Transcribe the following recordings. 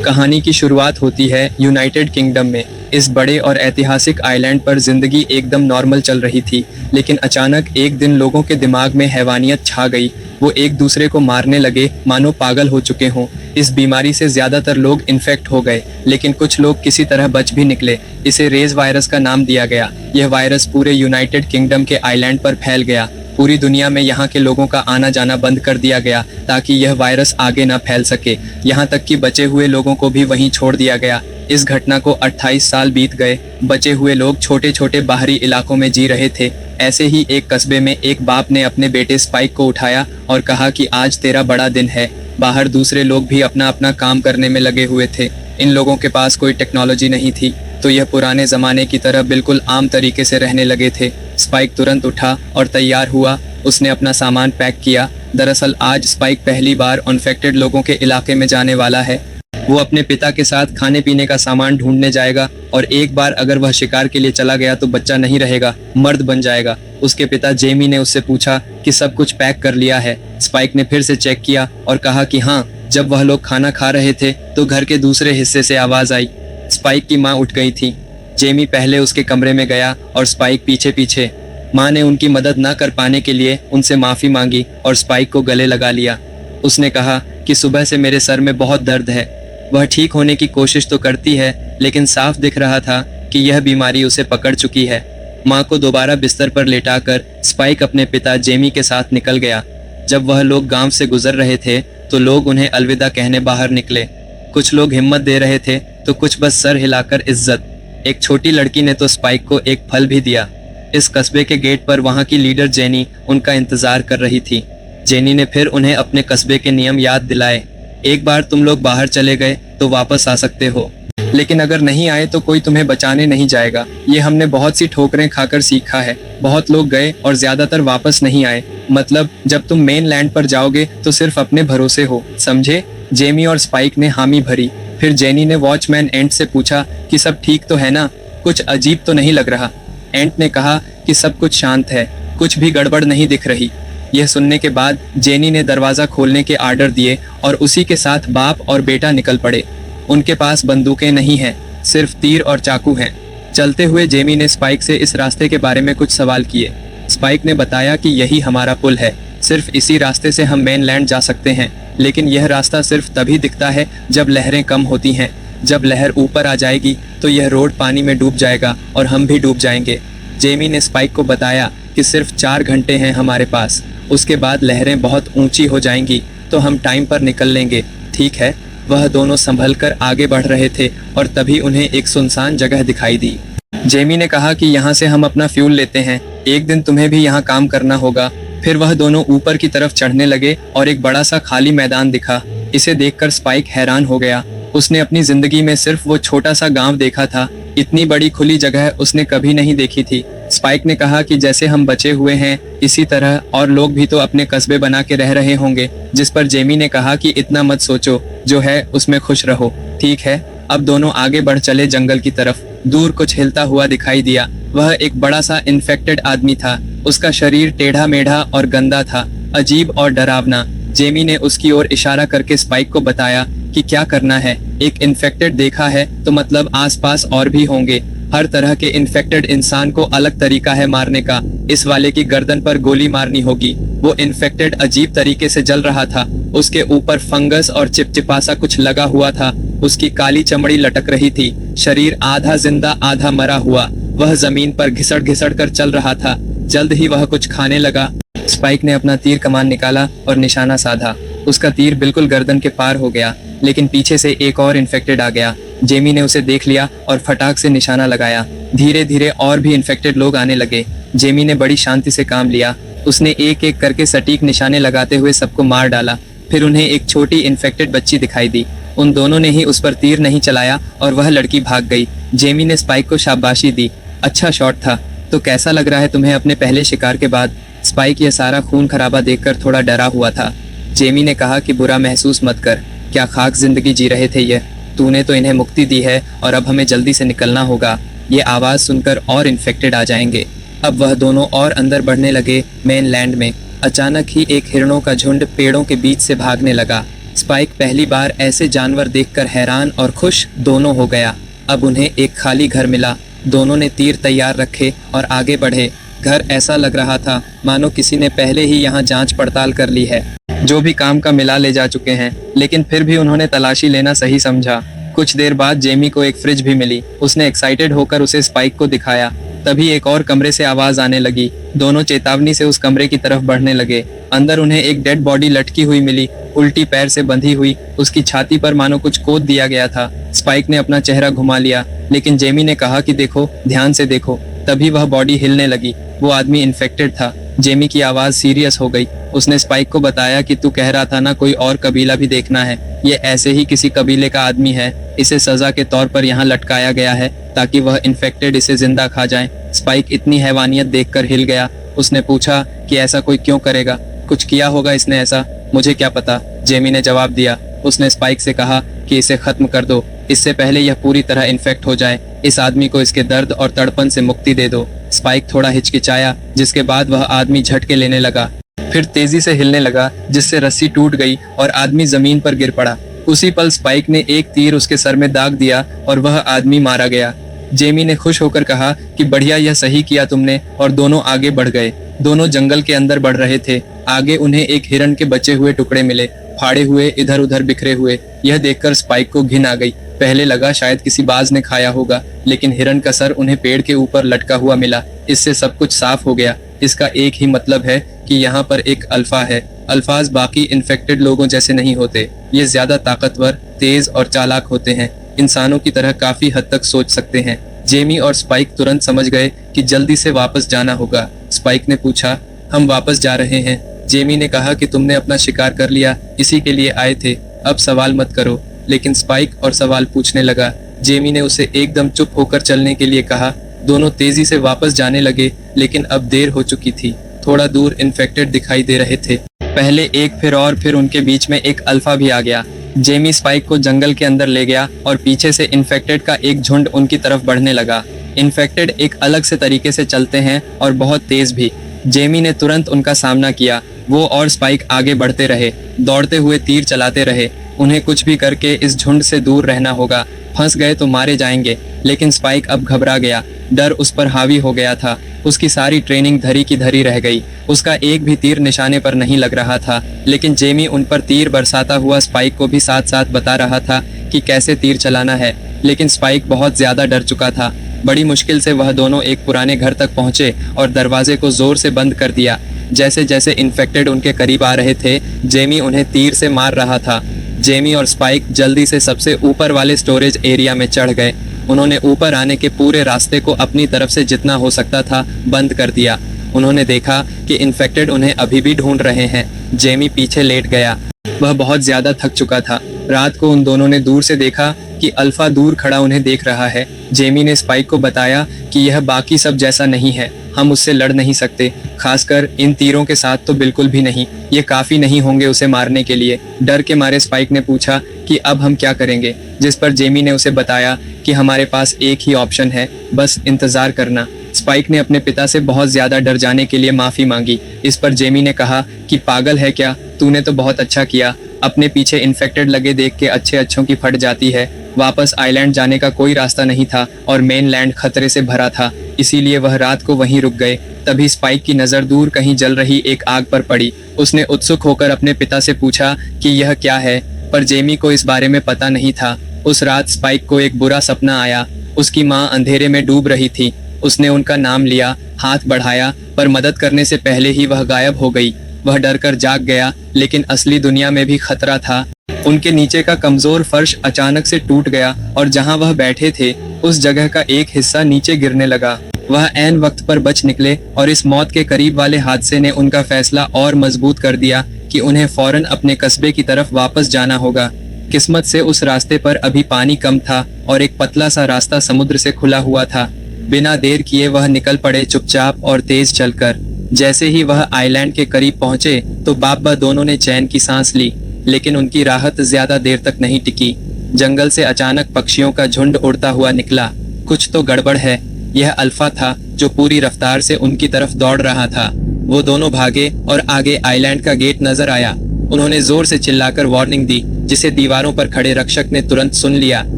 कहानी की शुरुआत होती है यूनाइटेड किंगडम में। इस बड़े और ऐतिहासिक आइलैंड पर जिंदगी एकदम नॉर्मल चल रही थी, लेकिन अचानक एक दिन लोगों के दिमाग में हैवानियत छा गई। वो एक दूसरे को मारने लगे मानो पागल हो चुके हों। इस बीमारी से ज्यादातर लोग इन्फेक्ट हो गए, लेकिन कुछ लोग किसी तरह बच भी निकले। इसे रेज वायरस का नाम दिया गया। यह वायरस पूरे यूनाइटेड किंगडम के आइलैंड पर फैल गया। पूरी दुनिया में यहाँ के लोगों का आना जाना बंद कर दिया गया ताकि यह वायरस आगे न फैल सके। यहाँ तक कि बचे हुए लोगों को भी वहीं छोड़ दिया गया। इस घटना को 28 साल बीत गए। बचे हुए लोग छोटे छोटे बाहरी इलाकों में जी रहे थे। ऐसे ही एक कस्बे में एक बाप ने अपने बेटे स्पाइक को उठाया और कहा कि आज तेरा बड़ा दिन है। बाहर दूसरे लोग भी अपना अपना काम करने में लगे हुए थे। इन लोगों के पास कोई टेक्नोलॉजी नहीं थी, तो यह पुराने जमाने की तरह बिल्कुल आम तरीके से रहने लगे थे। स्पाइक तुरंत उठा और तैयार हुआ। उसने अपना सामान पैक किया। दरअसल आज स्पाइक पहली बार इन्फेक्टेड लोगों के इलाके में जाने वाला है। वो अपने पिता के साथ खाने पीने का सामान ढूंढने जाएगा, और एक बार अगर वह शिकार के लिए चला गया तो बच्चा नहीं रहेगा, मर्द बन जाएगा। उसके पिता जेमी ने उससे पूछा कि सब कुछ पैक कर लिया है। स्पाइक ने फिर से चेक किया और कहा कि हाँ। जब वह लोग खाना खा रहे थे तो घर के दूसरे हिस्से से आवाज आई। स्पाइक की माँ उठ गई थी। जेमी पहले उसके कमरे में गया और स्पाइक पीछे पीछे। माँ ने उनकी मदद न कर पाने के लिए उनसे माफी मांगी और स्पाइक को गले लगा लिया। उसने कहा कि सुबह से मेरे सर में बहुत दर्द है। वह ठीक होने की कोशिश तो करती है, लेकिन साफ दिख रहा था कि यह बीमारी उसे पकड़ चुकी है। माँ को दोबारा बिस्तर पर लेटाकर स्पाइक अपने पिता जेमी के साथ निकल गया। जब वह लोग गांव से गुजर रहे थे तो लोग उन्हें अलविदा कहने बाहर निकले। कुछ लोग हिम्मत दे रहे थे तो कुछ बस सर हिलाकर इज्जत। एक छोटी लड़की ने तो स्पाइक को एक फल भी दिया। इस कस्बे के गेट पर वहां की लीडर जेनी उनका इंतजार कर रही थी। जेनी ने फिर उन्हें अपने कस्बे के नियम याद दिलाए। एक बार तुम लोग बाहर चले गए तो वापस आ सकते हो, लेकिन अगर नहीं आए तो कोई तुम्हें बचाने नहीं जाएगा। ये हमने बहुत सी ठोकरें खाकर सीखा है। बहुत लोग गए और ज्यादातर वापस नहीं आए। मतलब जब तुम मेन लैंड पर जाओगे तो सिर्फ अपने भरोसे हो, समझे? जेमी और स्पाइक ने हामी भरी। फिर जेनी ने वॉचमैन एंट से पूछा कि सब ठीक तो है ना, कुछ अजीब तो नहीं लग रहा। एंट ने कहा कि सब कुछ शांत है, कुछ भी गड़बड़ नहीं दिख रही। यह सुनने के बाद जेनी ने दरवाजा खोलने के आर्डर दिए और उसी के साथ बाप और बेटा निकल पड़े। उनके पास बंदूकें नहीं हैं, सिर्फ तीर और चाकू हैं। चलते हुए जेमी ने स्पाइक से इस रास्ते के बारे में कुछ सवाल किए। स्पाइक ने बताया कि यही हमारा पुल है, सिर्फ इसी रास्ते से हम मेनलैंड जा सकते हैं, लेकिन यह रास्ता सिर्फ तभी दिखता है जब लहरें कम होती हैं। जब लहर ऊपर आ जाएगी तो यह रोड पानी में डूब जाएगा और हम भी डूब जाएंगे। जेमी ने स्पाइक को बताया कि सिर्फ 4 घंटे हैं हमारे पास, उसके बाद लहरें बहुत ऊंची हो जाएंगी तो हम टाइम पर निकल लेंगे, ठीक है? वह दोनों संभल कर आगे बढ़ रहे थे और तभी उन्हें एक सुनसान जगह दिखाई दी। जेमी ने कहा कि यहाँ से हम अपना फ्यूल लेते हैं, एक दिन तुम्हें भी यहाँ काम करना होगा। फिर वह दोनों ऊपर की तरफ चढ़ने लगे और एक बड़ा सा खाली मैदान दिखा। इसे देखकर स्पाइक हैरान हो गया। उसने अपनी जिंदगी में सिर्फ वो छोटा सा गांव देखा था, इतनी बड़ी खुली जगह उसने कभी नहीं देखी थी। स्पाइक ने कहा कि जैसे हम बचे हुए हैं इसी तरह और लोग भी तो अपने कस्बे बना के रह रहे होंगे। जिस पर जेमी ने कहा कि इतना मत सोचो, जो है उसमें खुश रहो, ठीक है? अब दोनों आगे बढ़ चले जंगल की तरफ। दूर कुछ हिलता हुआ दिखाई दिया। वह एक बड़ा सा इन्फेक्टेड आदमी था। उसका शरीर टेढ़ा मेढ़ा और गंदा था, अजीब और डरावना। जेमी ने उसकी ओर इशारा करके स्पाइक को बताया कि क्या करना है। एक इन्फेक्टेड देखा है तो मतलब आसपास और भी होंगे। हर तरह के इन्फेक्टेड इंसान को अलग तरीका है मारने का। इस वाले की गर्दन पर गोली मारनी होगी। वो इन्फेक्टेड अजीब तरीके से जल रहा था। उसके ऊपर फंगस और चिपचिपा सा कुछ लगा हुआ था। उसकी काली चमड़ी लटक रही थी। शरीर आधा जिंदा आधा मरा हुआ। वह जमीन पर घिसड़ घिसड़ कर चल रहा था। जल्द ही वह कुछ खाने लगा। स्पाइक ने अपना तीर कमान निकाला और निशाना साधा। उसका तीर बिल्कुल गर्दन के पार हो गया, लेकिन पीछे से एक और इन्फेक्टेड आ गया। जेमी ने उसे देख लिया और फटाक से निशाना लगाया। धीरे धीरे और भी इन्फेक्टेड लोग आने लगे। जेमी ने बड़ी शांति से काम लिया। उसने एक एक करके सटीक निशाने लगाते हुए सबको मार डाला। फिर उन्हें एक छोटी इन्फेक्टेड बच्ची दिखाई दी। उन दोनों ने ही उस पर तीर नहीं चलाया और वह लड़की भाग गई। जेमी ने स्पाइक को शाबाशी दी। अच्छा शॉट था। तो कैसा लग रहा है तुम्हें अपने पहले शिकार के बाद? स्पाइक यह सारा खून खराबा देखकर थोड़ा डरा हुआ था। जेमी ने कहा कि बुरा महसूस मत कर, क्या खाक जिंदगी जी रहे थे ये। तूने तो इन्हें मुक्ति दी है और अब हमें जल्दी से निकलना होगा। ये आवाज सुनकर और इन्फेक्टेड आ जाएंगे। अब वह दोनों और अंदर बढ़ने लगे मेन लैंड में। अचानक ही एक हिरणों का झुंड पेड़ों के बीच से भागने लगा। स्पाइक पहली बार ऐसे जानवर देखकर हैरान और खुश दोनों हो गया। अब उन्हें एक खाली घर मिला। दोनों ने तीर तैयार रखे और आगे बढ़े। घर ऐसा लग रहा था मानो किसी ने पहले ही यहाँ जांच पड़ताल कर ली है। जो भी काम का मिला ले जा चुके हैं, लेकिन फिर भी उन्होंने तलाशी लेना सही समझा। कुछ देर बाद जेमी को एक फ्रिज भी मिली। उसने एक्साइटेड होकर उसे स्पाइक को दिखाया। तभी एक और कमरे से आवाज आने लगी। दोनों चेतावनी से उस कमरे की तरफ बढ़ने लगे। अंदर उन्हें एक डेड बॉडी लटकी हुई मिली, उल्टी पैर से बंधी हुई। उसकी छाती पर मानो कुछ खोद दिया गया था। स्पाइक ने अपना चेहरा घुमा लिया, लेकिन जेमी ने कहा कि देखो, ध्यान से देखो। तभी वह बॉडी हिलने लगी। वो आदमी इन्फेक्टेड था। जेमी की आवाज सीरियस हो गई। उसने स्पाइक को बताया कि तू कह रहा था ना कोई और कबीला भी देखना है। ये ऐसे ही किसी कबीले का आदमी है। इसे सजा के तौर पर यहाँ लटकाया गया है ताकि वह इन्फेक्टेड इसे जिंदा खा जाए। स्पाइक इतनी हैवानियत देखकर हिल गया। उसने पूछा कि ऐसा कोई क्यों करेगा? कुछ किया होगा इसने ऐसा, मुझे क्या पता, जेमी ने जवाब दिया। उसने स्पाइक से कहा कि इसे खत्म कर दो, इससे पहले यह पूरी तरह इन्फेक्ट हो जाए। इस आदमी को इसके दर्द और तड़पन से मुक्ति दे दो। स्पाइक थोड़ा हिचकिचाया, जिसके बाद वह आदमी झटके लेने लगा। फिर तेजी से हिलने लगा, जिससे रस्सी टूट गई और आदमी जमीन पर गिर पड़ा। उसी पल स्पाइक ने एक तीर उसके सर में दाग दिया और वह आदमी मारा गया। जेमी ने खुश होकर कहा कि बढ़िया, यह सही किया तुमने, और दोनों आगे बढ़ गए। दोनों जंगल के अंदर बढ़ रहे थे। आगे उन्हें एक हिरन के बचे हुए टुकड़े मिले, फाड़े हुए, इधर उधर बिखरे हुए। यह देखकर स्पाइक को घिन आ गई। पहले लगा शायद किसी बाज ने खाया होगा, लेकिन हिरन का सर उन्हें पेड़ के ऊपर लटका हुआ मिला। इससे सब कुछ साफ हो गया। इसका एक ही मतलब है कि यहाँ पर एक अल्फा है। अल्फाज बाकी इन्फेक्टेड लोगों जैसे नहीं होते। ये ज्यादा ताकतवर, तेज और चालाक होते हैं। इंसानों की तरह काफी हद तक सोच सकते हैं। जेमी और स्पाइक तुरंत समझ गए कि जल्दी से वापस जाना होगा। स्पाइक ने पूछा, हम वापस जा रहे हैं? जेमी ने कहा कि तुमने अपना शिकार कर लिया, इसी के लिए आए थे। अब सवाल मत करो। लेकिन स्पाइक और सवाल पूछने लगा। जेमी ने उसे एकदम चुप होकर चलने के लिए कहा। दोनों तेजी से वापस जाने लगे, लेकिन अब देर हो चुकी थी। थोड़ा दूर इन्फेक्टेड दिखाई दे रहे थे। पहले एक, फिर उनके बीच में एक अल्फा भी आ गया। जेमी स्पाइक को जंगल के अंदर ले गया और पीछे से इन्फेक्टेड का एक झुंड उनकी तरफ बढ़ने लगा। इन्फेक्टेड एक अलग से तरीके से चलते हैं और बहुत तेज भी। जेमी ने तुरंत उनका सामना किया। वो और स्पाइक आगे बढ़ते रहे, दौड़ते हुए तीर चलाते रहे। उन्हें कुछ भी करके इस झुंड से दूर रहना होगा। फंस गए तो मारे जाएंगे। लेकिन स्पाइक अब घबरा गया। डर उस पर हावी हो गया था। उसकी सारी ट्रेनिंग धरी की धरी रह गई। उसका एक भी तीर निशाने पर नहीं लग रहा था। लेकिन जेमी उन पर तीर बरसाता हुआ स्पाइक को भी साथ साथ बता रहा था कि कैसे तीर चलाना है। लेकिन स्पाइक बहुत ज्यादा डर चुका था। बड़ी मुश्किल से वह दोनों एक पुराने घर तक पहुंचे और दरवाजे को जोर से बंद कर दिया। जैसे जैसे इन्फेक्टेड उनके करीब आ रहे थे, जेमी उन्हें तीर से मार रहा था। जेमी और स्पाइक जल्दी से सबसे ऊपर वाले स्टोरेज एरिया में चढ़ गए। उन्होंने ऊपर आने के पूरे रास्ते को अपनी तरफ से जितना हो सकता था बंद कर दिया। उन्होंने देखा कि इन्फेक्टेड उन्हें अभी भी ढूंढ रहे हैं। जेमी पीछे लेट गया। वह बहुत ज्यादा थक चुका था। रात को उन दोनों ने दूर से देखा कि अल्फा दूर खड़ा उन्हें देख रहा है। जेमी ने स्पाइक को बताया कि यह बाकी सब जैसा नहीं है, हम उससे लड़ नहीं सकते, खासकर इन तीरों के साथ तो बिल्कुल भी नहीं। ये काफी नहीं होंगे उसे मारने के लिए। डर के मारे स्पाइक ने पूछा कि अब हम क्या करेंगे, जिस पर जेमी ने उसे बताया कि हमारे पास एक ही ऑप्शन है, बस इंतजार करना। स्पाइक ने अपने पिता से बहुत ज्यादा डर जाने के लिए माफी मांगी। इस पर जेमी ने कहा कि पागल है क्या, तूने तो बहुत अच्छा किया। अपने पीछे इन्फेक्टेड लगे देख के अच्छे अच्छों की फट जाती है। वापस आइलैंड जाने का कोई रास्ता नहीं था और मेनलैंड खतरे से भरा था, इसीलिए वह रात को वहीं रुक गए। तभी स्पाइक की नजर दूर कहीं जल रही एक आग पर पड़ी। उसने उत्सुक होकर अपने पिता से पूछा कि यह क्या है, पर जेमी को इस बारे में पता नहीं था। उस रात स्पाइक को एक बुरा सपना आया। उसकी माँ अंधेरे में डूब रही थी। उसने उनका नाम लिया, हाथ बढ़ाया, पर मदद करने से पहले ही वह गायब हो गई। वह डर कर जाग गया, लेकिन असली दुनिया में भी खतरा था। उनके नीचे का कमजोर फर्श अचानक से टूट गया और जहां वह बैठे थे उस जगह का एक हिस्सा नीचे गिरने लगा। वह ऐन वक्त पर बच निकले और इस मौत के करीब वाले हादसे ने उनका फैसला और मजबूत कर दिया कि उन्हें फौरन अपने कस्बे की तरफ वापस जाना होगा। किस्मत से उस रास्ते पर अभी पानी कम था और एक पतला सा रास्ता समुद्र से खुला हुआ था। बिना देर किए वह निकल पड़े, चुपचाप और तेज चलकर। जैसे ही वह आइलैंड के करीब पहुंचे तो बाबा दोनों ने चैन की सांस ली, लेकिन उनकी राहत ज्यादा देर तक नहीं टिकी। जंगल से अचानक पक्षियों का झुंड उड़ता हुआ निकला। कुछ तो गड़बड़ है। यह अल्फा था जो पूरी रफ्तार से उनकी तरफ दौड़ रहा था। वो दोनों भागे और आगे आइलैंड का गेट नजर आया। उन्होंने जोर से चिल्लाकर वार्निंग दी, जिसे दीवारों पर खड़े रक्षक ने तुरंत सुन लिया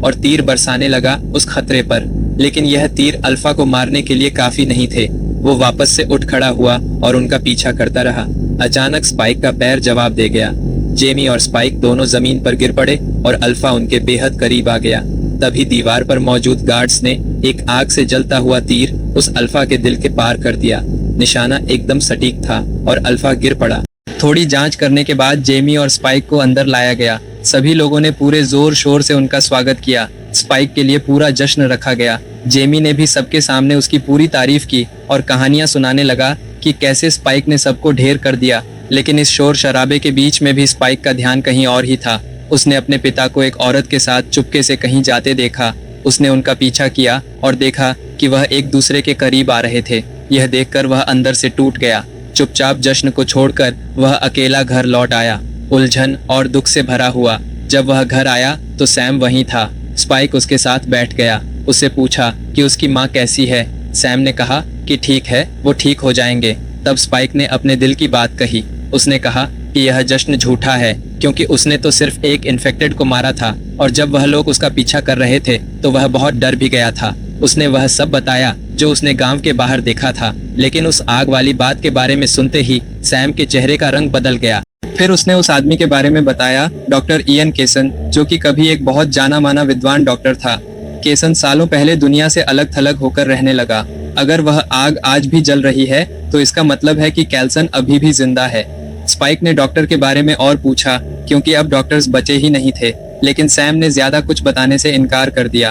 और तीर बरसाने लगा उस खतरे पर। लेकिन यह तीर अल्फा को मारने के लिए काफी नहीं थे। वो वापस से उठ खड़ा हुआ और उनका पीछा करता रहा। अचानक स्पाइक का पैर जवाब दे गया। जेमी और स्पाइक दोनों जमीन पर गिर पड़े और अल्फा उनके बेहद करीब आ गया। तभी दीवार पर मौजूद गार्ड्स ने एक आग से जलता हुआ तीर उस अल्फा के दिल के पार कर दिया। निशाना एकदम सटीक था और अल्फा गिर पड़ा। थोड़ी जांच करने के बाद जेमी और स्पाइक को अंदर लाया गया। सभी लोगों ने पूरे जोर शोर से उनका स्वागत किया। स्पाइक के लिए पूरा जश्न रखा गया। जेमी ने भी सबके सामने उसकी पूरी तारीफ की और कहानियां सुनाने लगा कि कैसे स्पाइक ने सबको ढेर कर दिया। लेकिन इस शोर शराबे के बीच में भी स्पाइक का ध्यान कहीं और ही था। उसने अपने पिता को एक औरत के साथ चुपके से कहीं जाते देखा। उसने उनका पीछा किया और देखा कि वह एक दूसरे के करीब आ रहे थे। यह देखकर वह अंदर से टूट गया। चुपचाप जश्न को छोड़कर वह अकेला घर लौट आया, उलझन और दुख से भरा हुआ। जब वह घर आया तो सैम वहीं था। स्पाइक उसके साथ बैठ गया। उससे पूछा कि उसकी माँ कैसी है। सैम ने कहा कि ठीक है, वो ठीक हो जाएंगे। तब स्पाइक ने अपने दिल की बात कही। उसने कहा कि यह जश्न झूठा है, क्योंकि उसने तो सिर्फ एक इन्फेक्टेड को मारा था और जब वह लोग उसका पीछा कर रहे थे तो वह बहुत डर भी गया था। उसने वह सब बताया जो उसने गांव के बाहर देखा था। लेकिन उस आग वाली बात के बारे में सुनते ही सैम के चेहरे का रंग बदल गया। फिर उसने उस आदमी के बारे में बताया, डॉक्टर इयन केसन, जो कि कभी एक बहुत जाना माना विद्वान डॉक्टर था। केसन सालों पहले दुनिया से अलग थलग होकर रहने लगा। अगर वह आग आज भी जल रही है तो इसका मतलब है कि कैल्सन अभी भी जिंदा है। स्पाइक ने डॉक्टर के बारे में और पूछा, क्योंकि अब डॉक्टर्स बचे ही नहीं थे। लेकिन सैम ने ज्यादा कुछ बताने से इनकार कर दिया।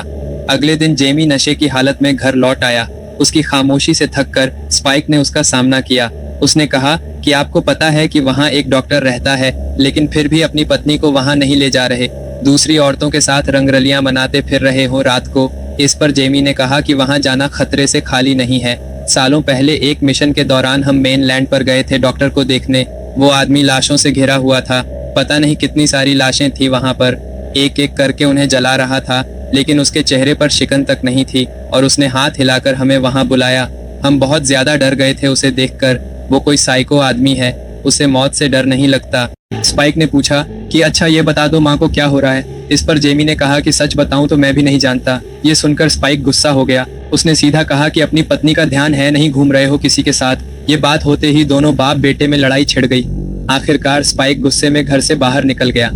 अगले दिन जेमी नशे की हालत में घर लौट आया। उसकी खामोशी से थककर स्पाइक ने उसका सामना किया। उसने कहा कि आपको पता है कि वहाँ एक डॉक्टर रहता है, लेकिन फिर भी अपनी पत्नी को वहाँ नहीं ले जा रहे। दूसरी औरतों के साथ रंगरलियां मनाते फिर रहे हो रात को। इस पर जेमी ने कहा कि वहाँ जाना खतरे से खाली नहीं है। सालों पहले एक मिशन के दौरान हम मेनलैंड पर गए थे डॉक्टर को देखने। वो आदमी लाशों से घिरा हुआ था। पता नहीं कितनी सारी लाशें थी वहाँ पर। एक एक करके उन्हें जला रहा था, लेकिन उसके चेहरे पर शिकन तक नहीं थी और उसने हाथ हिलाकर हमें वहाँ बुलाया। हम बहुत ज्यादा डर गए थे उसे देखकर। वो कोई साइको आदमी है, उसे मौत से डर नहीं लगता। स्पाइक ने पूछा कि अच्छा ये बता दो माँ को क्या हो रहा है। इस पर जेमी ने कहा कि सच बताऊं तो मैं भी नहीं जानता। ये सुनकर स्पाइक गुस्सा हो गया। उसने सीधा कहा कि अपनी पत्नी का ध्यान है नहीं घूम रहे हो किसी के साथ। ये बात होते ही दोनों बाप बेटे में लड़ाई छिड़ गई। आखिरकार स्पाइक गुस्से में घर से बाहर निकल गया।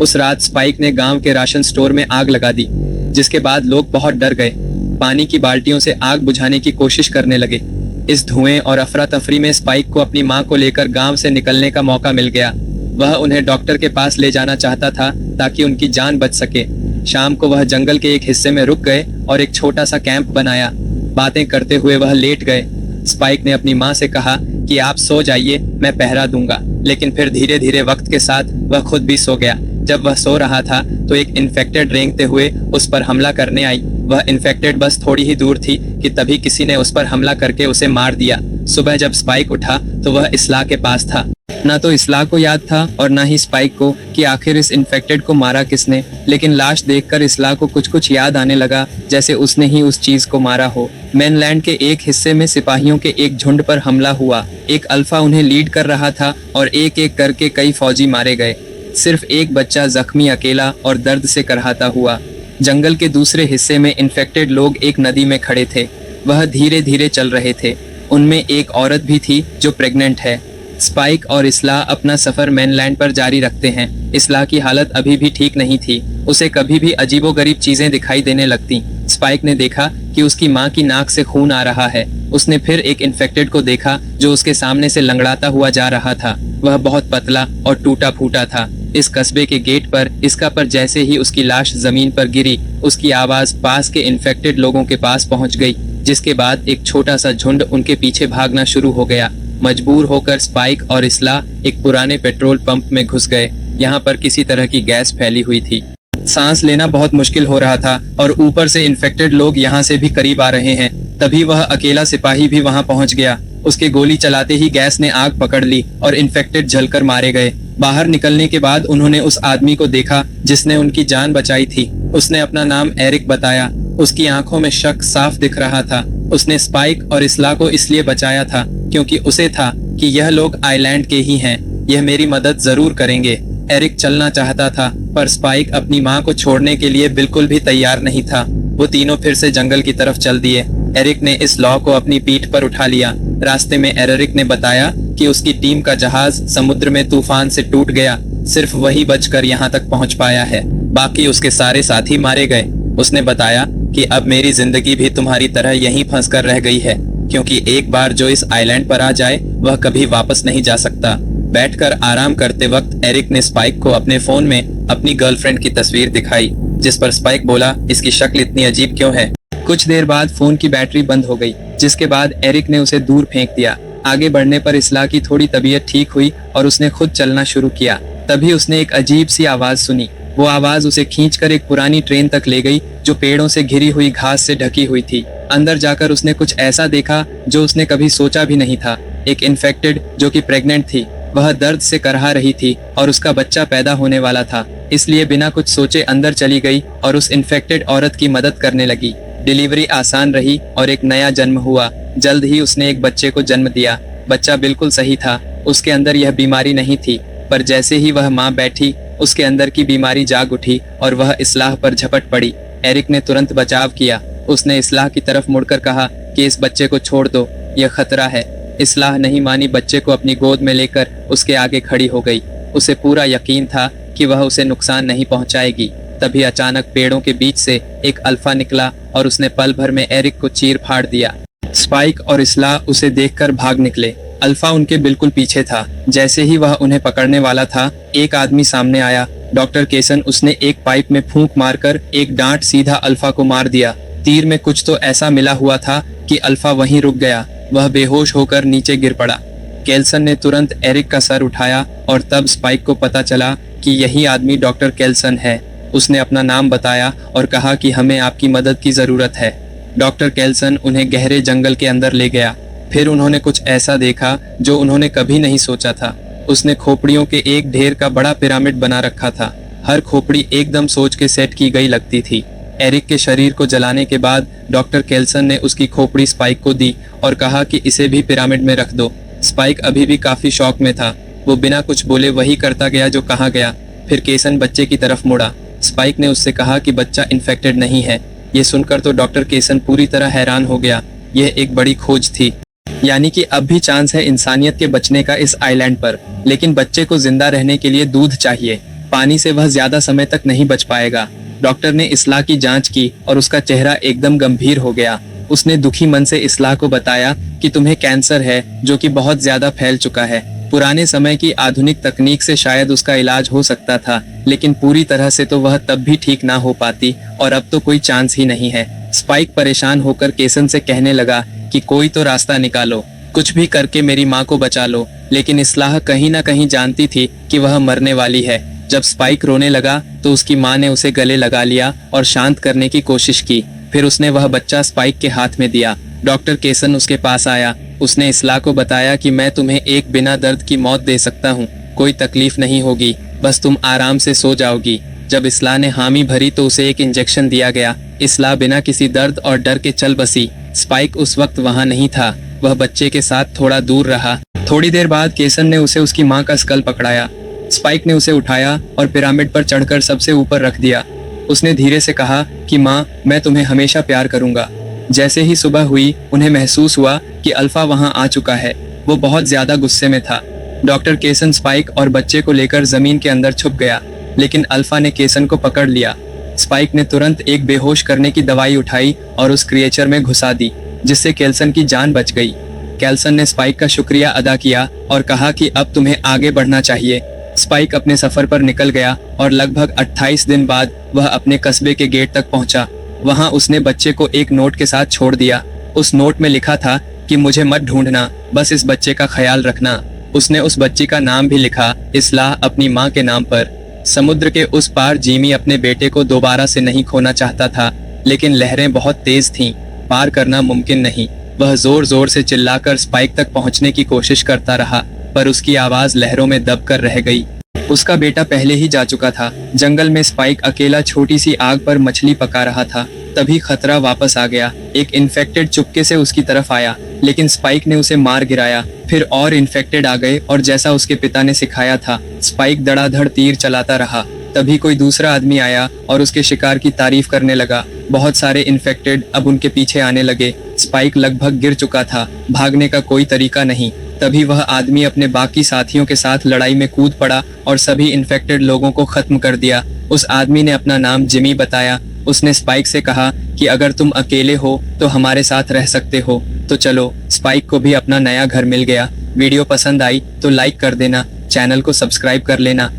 उस रात स्पाइक ने गांव के राशन स्टोर में आग लगा दी, जिसके बाद लोग बहुत डर गए। पानी की बाल्टियों से आग बुझाने की कोशिश करने लगे। इस धुएं और अफरा तफरी में स्पाइक को अपनी माँ को लेकर गांव से निकलने का मौका मिल गया। वह उन्हें डॉक्टर के पास ले जाना चाहता था ताकि उनकी जान बच सके। शाम को वह जंगल के एक हिस्से में रुक गए और एक छोटा सा कैंप बनाया। बातें करते हुए वह लेट गए। स्पाइक ने अपनी माँ से कहा कि आप सो जाइए, मैं पहरा दूंगा। लेकिन फिर धीरे धीरे वक्त के साथ वह खुद भी सो गया। जब वह सो रहा था तो एक इन्फेक्टेड रेंगते हुए उस पर हमला करने आई। वह इन्फेक्टेड बस थोड़ी ही दूर थी कि तभी किसी ने उस पर हमला करके उसे मार दिया। सुबह जब स्पाइक उठा तो वह इसला के पास था। ना तो इसला को याद था और ना ही स्पाइक को कि आखिर इस इन्फेक्टेड को मारा किसने। लेकिन लाश देखकर इसला को कुछ कुछ याद आने लगा, जैसे उसने ही उस चीज को मारा हो। मेनलैंड के एक हिस्से में सिपाहियों के एक झुंड पर हमला हुआ। एक अल्फा उन्हें लीड कर रहा था और एक एक करके कई फौजी मारे गए। सिर्फ एक बच्चा जख्मी, अकेला और दर्द से करहाता हुआ। जंगल के दूसरे हिस्से में इन्फेक्टेड लोग एक नदी में खड़े थे। वह धीरे धीरे चल रहे थे। उनमें एक औरत भी थी जो प्रेग्नेंट है। स्पाइक और इसला अपना सफर मेनलैंड पर जारी रखते हैं। इसला की हालत अभी भी ठीक नहीं थी। उसे कभी भी अजीबोगरीब चीजें दिखाई देने लगती। स्पाइक ने देखा कि उसकी माँ की नाक से खून आ रहा है। उसने फिर एक इन्फेक्टेड को देखा जो उसके सामने से लंगड़ाता हुआ जा रहा था। वह बहुत पतला और टूटा फूटा था। इस कस्बे के गेट पर इसका पर जैसे ही उसकी लाश जमीन पर गिरी, उसकी आवाज पास के इन्फेक्टेड लोगों के पास पहुंच गई, जिसके बाद एक छोटा सा झुंड उनके पीछे भागना शुरू हो गया। मजबूर होकर स्पाइक और इसला एक पुराने पेट्रोल पंप में घुस गए। यहाँ पर किसी तरह की गैस फैली हुई थी। सांस लेना बहुत मुश्किल हो रहा था और ऊपर से इन्फेक्टेड लोग यहाँ से भी करीब आ रहे हैं। तभी वह अकेला सिपाही भी वहाँ पहुँच गया। उसके गोली चलाते ही गैस ने आग पकड़ ली और इन्फेक्टेड जलकर मारे गए। बाहर निकलने के बाद उन्होंने उस आदमी को देखा जिसने उनकी जान बचाई थी। उसने अपना नाम एरिक बताया। उसकी आंखों में शक साफ दिख रहा था। उसने स्पाइक और इसला को इसलिए बचाया था क्योंकि उसे था कि यह लोग आइलैंड के ही हैं। यह मेरी मदद जरूर करेंगे। एरिक चलना चाहता था, पर स्पाइक अपनी माँ को छोड़ने के लिए बिल्कुल भी तैयार नहीं था। वो तीनों फिर से जंगल की तरफ चल दिए। एरिक ने इस लॉ को अपनी पीठ पर उठा लिया। रास्ते में एरिक ने बताया कि उसकी टीम का जहाज समुद्र में तूफान से टूट गया। सिर्फ वही बचकर यहाँ तक पहुँच पाया है, बाकी उसके सारे साथी मारे गए। उसने बताया कि अब मेरी जिंदगी भी तुम्हारी तरह यहीं फंस कर रह गई है, क्योंकि एक बार जो इस आइलैंड पर आ जाए वह कभी वापस नहीं जा सकता। बैठकर आराम करते वक्त एरिक ने स्पाइक को अपने फोन में अपनी गर्लफ्रेंड की तस्वीर दिखाई, जिस पर स्पाइक बोला, इसकी शक्ल इतनी अजीब क्यों है। कुछ देर बाद फोन की बैटरी बंद हो गई, जिसके बाद एरिक ने उसे दूर फेंक दिया। आगे बढ़ने पर इसला की थोड़ी तबीयत ठीक हुई और उसने खुद चलना शुरू किया। तभी उसने एक अजीब सी आवाज सुनी। वो आवाज उसे खींचकर एक पुरानी ट्रेन तक ले गई, जो पेड़ों से घिरी हुई घास से ढकी हुई थी। अंदर जाकर उसने कुछ ऐसा देखा जो उसने कभी सोचा भी नहीं था। एक इन्फेक्टेड जो कि प्रेग्नेंट थी, वह दर्द से करहा रही थी और उसका बच्चा पैदा होने वाला था। इसलिए बिना कुछ सोचे अंदर चली गई और उस इन्फेक्टेड औरत की मदद करने लगी। डिलीवरी आसान रही और एक नया जन्म हुआ। जल्द ही उसने एक बच्चे को जन्म दिया। बच्चा बिल्कुल सही था, उसके अंदर यह बीमारी नहीं थी, पर जैसे ही वह माँ बैठी, उसके अंदर की बीमारी जाग उठी और वह इस्लाह पर झपट पड़ी। एरिक ने तुरंत बचाव किया। उसने इस्लाह की तरफ मुड़कर कहा कि इस बच्चे को छोड़ दो, यह खतरा है। इस्लाह नहीं मानी, बच्चे को अपनी गोद में लेकर उसके आगे खड़ी हो गई। उसे पूरा यकीन था कि वह उसे नुकसान नहीं पहुंचाएगी। तभी अचानक पेड़ों के बीच से एक अल्फा निकला और उसने पल भर में एरिक को चीर फाड़ दिया। स्पाइक और इस्लाह उसे देखकर भाग निकले। अल्फा उनके बिल्कुल पीछे था। जैसे ही वह उन्हें पकड़ने वाला था, एक आदमी सामने आया। डॉक्टर केसन। उसने एक पाइप में फूंक मारकर एक डांट सीधा अल्फा को मार दिया। तीर में कुछ तो ऐसा मिला हुआ था कि अल्फा वहीं रुक गया। वह बेहोश होकर नीचे गिर पड़ा। केल्सन ने तुरंत एरिक का सर उठाया और तब स्पाइक को पता चला कि यही आदमी डॉक्टर केल्सन है। उसने अपना नाम बताया और कहा कि हमें आपकी मदद की जरूरत है। डॉक्टर केल्सन उन्हें गहरे जंगल के अंदर ले गया। फिर उन्होंने कुछ ऐसा देखा जो उन्होंने कभी नहीं सोचा था। उसने खोपड़ियों के एक ढेर का बड़ा पिरामिड बना रखा था। हर खोपड़ी एकदम सोच के सेट की गई लगती थी। एरिक के शरीर को जलाने के बाद डॉक्टर केल्सन ने उसकी खोपड़ी स्पाइक को दी और कहा कि इसे भी पिरामिड में रख दो। स्पाइक अभी भी काफी शौक में था। वो बिना कुछ बोले वही करता गया जो कहा गया। फिर केसन बच्चे की तरफ मुड़ा। स्पाइक ने उससे कहा कि बच्चा इन्फेक्टेड नहीं है। ये सुनकर तो डॉक्टर केसन पूरी तरह हैरान हो गया। यह एक बड़ी खोज थी, यानी कि अब भी चांस है इंसानियत के बचने का इस आइलैंड पर। लेकिन बच्चे को जिंदा रहने के लिए दूध चाहिए। पानी से वह ज्यादा समय तक नहीं बच पाएगा। डॉक्टर ने इस्लाह की जांच की और उसका चेहरा एकदम गंभीर हो गया। उसने दुखी मन से इस्लाह को बताया कि तुम्हें कैंसर है, जो कि बहुत ज्यादा फैल चुका है। पुराने समय की आधुनिक तकनीक से शायद उसका इलाज हो सकता था, लेकिन पूरी तरह से तो वह तब भी ठीक ना हो पाती और अब तो कोई चांस ही नहीं है। स्पाइक परेशान होकर केसन से कहने लगा कि कोई तो रास्ता निकालो, कुछ भी करके मेरी माँ को बचा लो। लेकिन इस्लाह कहीं ना कहीं जानती थी कि वह मरने वाली है। जब स्पाइक रोने लगा तो उसकी माँ ने उसे गले लगा लिया और शांत करने की कोशिश की। फिर उसने वह बच्चा स्पाइक के हाथ में दिया। डॉक्टर केसन उसके पास आया। उसने इस्लाह को बताया कि मैं तुम्हें एक बिना दर्द की मौत दे सकता हूँ, कोई तकलीफ नहीं होगी, बस तुम आराम से सो जाओगी। जब इस्लाह ने हामी भरी तो उसे एक इंजेक्शन दिया गया। इस्लाह बिना किसी दर्द और डर के चल बसी। स्पाइक उस वक्त वहाँ नहीं था, वह बच्चे के साथ थोड़ा दूर रहा। थोड़ी देर बाद केसन ने उसे उसकी माँ का स्कल पकड़ाया। स्पाइक ने उसे उठाया और पिरामिड पर चढ़कर सबसे ऊपर रख दिया। उसने धीरे से कहा कि माँ, मैं तुम्हें हमेशा प्यार करूंगा। जैसे ही सुबह हुई, उन्हें महसूस हुआ कि अल्फा वहां आ चुका है। वो बहुत ज्यादा गुस्से में था। डॉक्टर केसन स्पाइक और बच्चे को लेकर जमीन के अंदर छुप गया, लेकिन अल्फा ने केसन को पकड़ लिया। स्पाइक ने तुरंत एक बेहोश करने की दवाई उठाई और उस क्रिएचर में घुसा दी, जिससे केल्सन की जान बच गई। केल्सन ने स्पाइक का शुक्रिया अदा किया और कहा कि अब तुम्हें आगे बढ़ना चाहिए। स्पाइक अपने सफर पर निकल गया और लगभग 28 दिन बाद वह अपने कस्बे के गेट तक पहुंचा। वहां उसने बच्चे को एक नोट के साथ छोड़ दिया। उस नोट में लिखा था कि मुझे मत ढूंढना, बस इस बच्चे का ख्याल रखना। उसने उस बच्ची का नाम भी लिखा, इस्लाह, अपनी माँ के नाम पर। समुद्र के उस पार जिमी अपने बेटे को दोबारा से नहीं खोना चाहता था, लेकिन लहरें बहुत तेज थीं, पार करना मुमकिन नहीं। वह जोर जोर से चिल्लाकर स्पाइक तक पहुंचने की कोशिश करता रहा, पर उसकी आवाज लहरों में दबकर रह गई। उसका बेटा पहले ही जा चुका था। जंगल में स्पाइक अकेला छोटी सी आग पर मछली पका रहा था। तभी खतरा वापस आ गया। एक इन्फेक्टेड चुपके से उसकी तरफ आया, लेकिन स्पाइक ने उसे मार गिराया। फिर और इन्फेक्टेड आ गए और जैसा उसके पिता ने सिखाया था, स्पाइक धड़ाधड़ तीर चलाता रहा। तभी कोई दूसरा आदमी आया और उसके शिकार की तारीफ करने लगा। बहुत सारे इन्फेक्टेड अब उनके पीछे आने लगे। स्पाइक लगभग गिर चुका था, भागने का कोई तरीका नहीं। तभी वह आदमी अपने बाकी साथियों के साथ लड़ाई में कूद पड़ा और सभी इन्फेक्टेड लोगों को खत्म कर दिया। उस आदमी ने अपना नाम जिमी बताया। उसने स्पाइक से कहा कि अगर तुम अकेले हो तो हमारे साथ रह सकते हो। तो चलो, स्पाइक को भी अपना नया घर मिल गया। वीडियो पसंद आई तो लाइक कर देना, चैनल को सब्सक्राइब कर लेना।